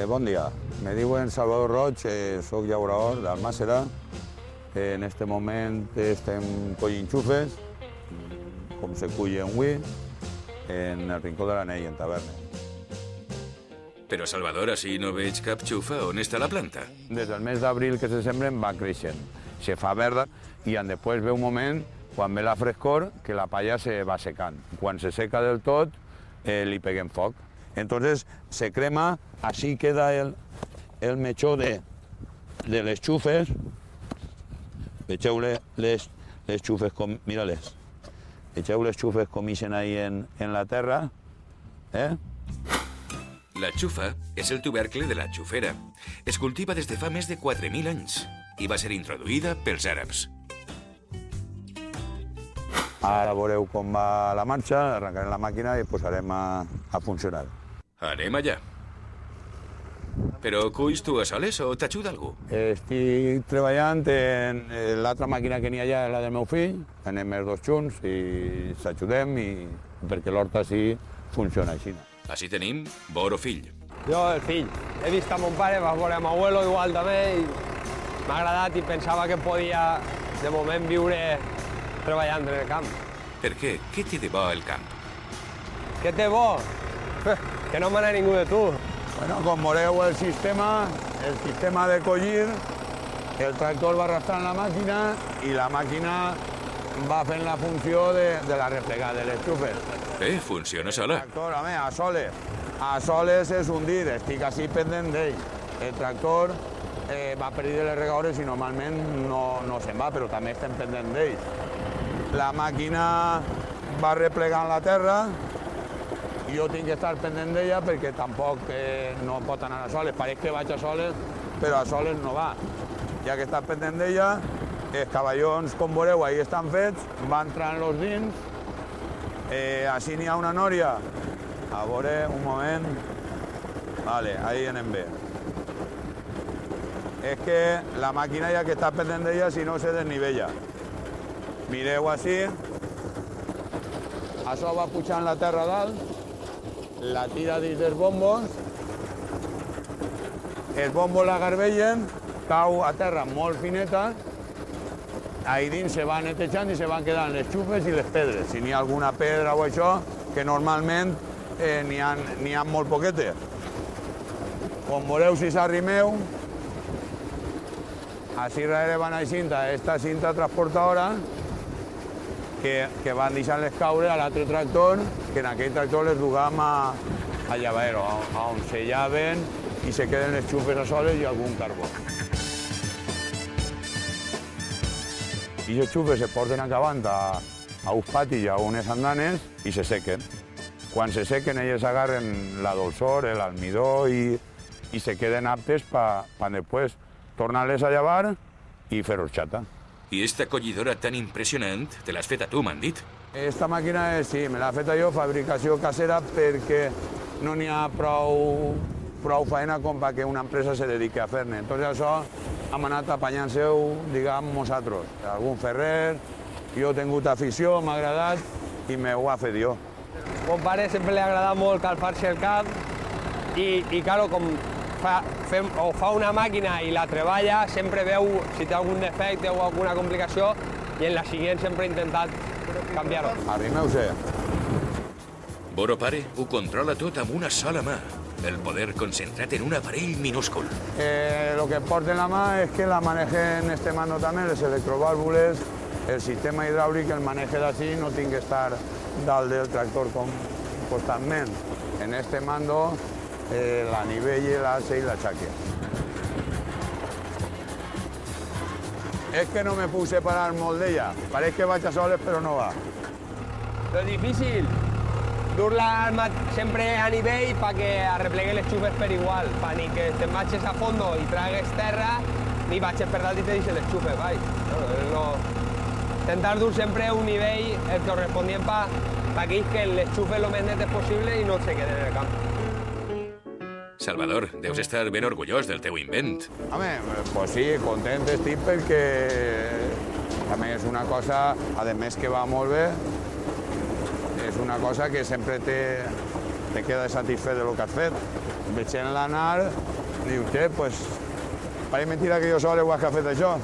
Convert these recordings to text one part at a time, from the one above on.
Bon dia. Me diuen Salvador Roig, soc llaurador d'Almàssera. En este moment estem collint xufes, com se cullen avui, en el Rincó de l'Anell, en taverna. Però, Salvador, així no veig cap xufa. On està la planta? Des del mes d'abril que se sembren va creixent. Se fa verda i després ve un moment, quan ve la frescor, que la palla se va secant. Quan se seca del tot, li peguem foc. Entonces se crema, así queda el mechó de les xufes. Vegeu les xufes, mira-les. Vegeu les xufes com ixen ahí en la terra. La xufa és el tubercle de la xufera. Es cultiva des de fa més de 4.000 anys i va ser introduïda pels àrabs. Ara veureu com va la marxa, arrencarem la màquina i posarem a funcionar. Anem allà. Però culls tu a soles o t'ajuda algú? Estic treballant en l'altra màquina que n'hi ha allà, la del meu fill. Anem els dos junts i s'ajudem perquè l'horta així funciona així. Així tenim Boro fill. Jo, el fill. He vist a mon pare, va veure a mon abuelo igual també i m'ha agradat i pensava que podia, de moment, viure treballant en el camp. Per què? Què té de bo el camp? Què té bo? Que no mana ningú de tu. Bueno, com veureu el sistema de collir, el tractor va arrastrant la màquina i la màquina va fent la funció de la replegada de les xufes. Bé, funciona sola. El tractor, home, a soles. A soles és un dir, estic així pendent d'ell. El tractor va per de les regaures i normalment no se'n va, però també estem pendent d'ell. La màquina va replegant la terra, jo tinc que estar pendent d'ella perquè tampoc no pot anar a soles. Pareix que vaig a soles, però a soles no va. Ja que està pendent d'ella, els cavallons, com veureu, ahí estan fets, van entrant-los dins. Així n'hi ha una nòria. A veure, un moment. Vale, ahí anem bé. És que la màquina ja que està pendent d'ella, si no se desnivella. Mireu així. Això va pujant la terra dalt, la tira dins dels bombos, els bombos la garbellen, cau a terra molt fineta, ahí dins se va netejant i se van quedant les xufes i les pedres. Si n'hi ha alguna pedra o això, que normalment n'hi ha molt poquetes. Com veureu, si s'arrimeu, així darrere van aixint esta cinta transportadora que van deixant-les caure a l'altre tractor, que en aquell tractor les dugam a llavadero, on se llaven i se queden les xufes a soles i algun carbó. I les xufes se porten acabant a uns patis i a unes andanes i se sequen. Quan se sequen, elles agarren la dolçor, l'almidó i se queden aptes per després tornar-les a llevar i fer horxata. I esta collidora tan impressionant te l'has feta tu, m'han dit? Esta màquina, sí, me l'ha feta jo, fabricació casera, perquè no n'hi ha prou feina com perquè una empresa se dediqui a fer-ne. Entonces això hem anat apanyant-se-ho, diguem, nosaltres. Algun ferrer, jo he tingut afició, m'ha agradat i m'ho ha fet jo. Mon pare sempre li ha agradat molt calfar-se el camp i claro, com fa una màquina i la treballa, sempre veu si té algun defecte o alguna complicació i en la següent sempre ha intentat canviar-ho. Arrimeu-se. Boro pare ho controla tot amb una sola mà. El poder concentrat en un aparell minúscul. Lo que porta en la mà és que la manejen este mando també, les electrovàlvules, el sistema hidràulic, el maneje d'ací, no tinc que estar dalt del tractor constantment. En este mando la nivelle, l'alce i l'aixaque. És que no me puc separar molt d'ella. Pareix que vaig a soles, però no va. Lo difícil, dur-la sempre a nivell perquè arreplegue les xufes per igual, per ni que te'n vagis a fondo i tragues terra, ni vagis per dalt i te deixes les xufes, vai. Intentar dur sempre un nivell el correspondient perquè les xufes lo més netes possible i no se queden en el camp. Salvador, deus estar ben orgullós del teu invent. Home, pues sí, content estic perquè també és una cosa, a més que va molt bé, és una cosa que sempre te quedes satisfet de lo que has fet. Veient-la anar, dius, pues, pareix mentira que jo sol he fet això.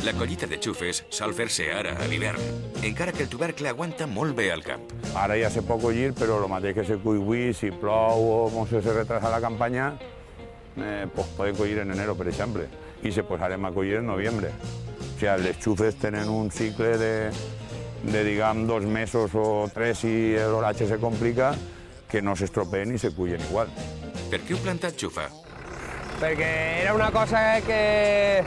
La collita de xufes sol fer-se ara, a l'hivern, encara que el tubercle aguanta molt bé al camp. Ara ja se pot collir, però el mateix que se cull avui, si plou o se retrasa la campanya, pues poden collir en enero, per exemple, i se posarem a collir en noviembre. O sigui, les xufes tenen un cicle de diguem, 2 mesos o 3 si l'horatge se complica, que no s'estropeen i se cullen igual. Per què heu plantat xufa? Perquè era una cosa que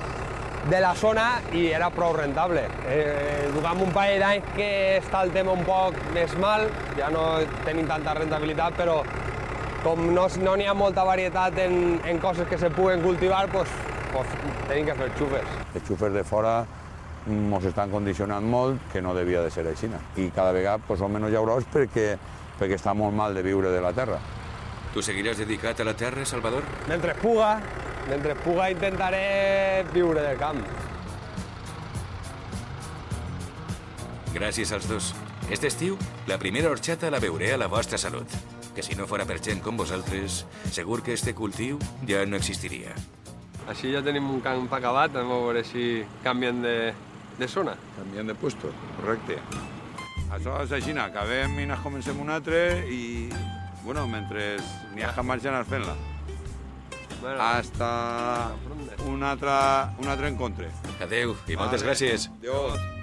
de la zona i era prou rentable. Durant un parell d'anys que està el tema un poc més mal, ja no tenim tanta rentabilitat, però com no n'hi ha molta varietat en coses que se puguen cultivar, pues tenim que fer xufes. Les xufes de fora ens estan condicionant molt, que no devia de ser així. I cada vegada són menys llaurós perquè està molt mal de viure de la terra. Tu seguiràs dedicat a la terra, Salvador? Mentre puga intentaré viure del camp. Gràcies als dos. Aquest estiu, la primera horxata la veuré a la vostra salut. Que si no fora per gent com vosaltres, segur que este cultiu ja no existiria. Així ja tenim un camp acabat, anem a veure si canvien de zona. Canvien de puesto, correcte. Això és així, acabem i ens comencem un altre i, bueno, mentre n'hi ha que marxar fent-la. Hasta un altre encontre. Adeu i moltes gràcies. Adiós.